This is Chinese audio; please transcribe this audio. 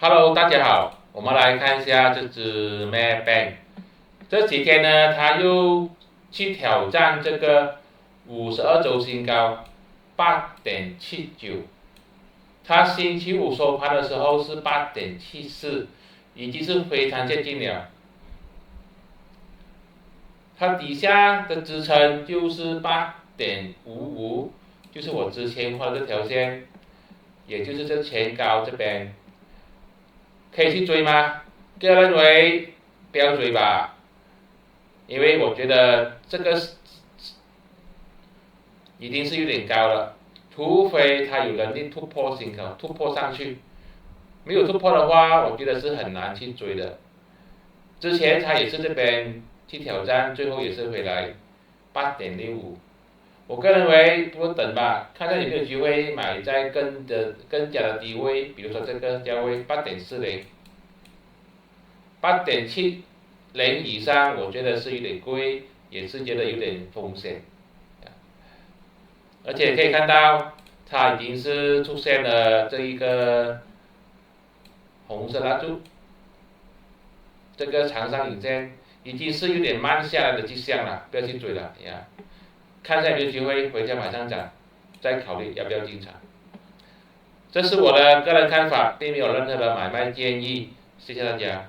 Hello，大家好，我们来看一下这只 Maybank。这几天呢，它又去挑战这个52周新高8.79。它星期五收盘的时候是8.74，已经是非常接近了。它底下的支撑就是8.55，就是我之前画的这条线，也就是这前高这边。可以去追吗？个人认为不要追吧，因为我觉得这个已经是有点高了，除非它有能力突破新高，突破上去，没有突破的话，我觉得是很难去追的。之前它也是这边去挑战，最后也是回来8.65。我个人认为不等吧，看看有没有机会买在更加的低位，比如说这个价位8.40。8.70以上，我觉得是有点贵，也是觉得有点风险。而且可以看到，它已经是出现了这一个红色蜡烛，这个长上影线已经是有点慢下来的迹象了，不要去追了呀。看一下有没有机会回家马上涨，再考虑要不要进场。这是我的个人看法，并没有任何的买卖建议，谢谢大家。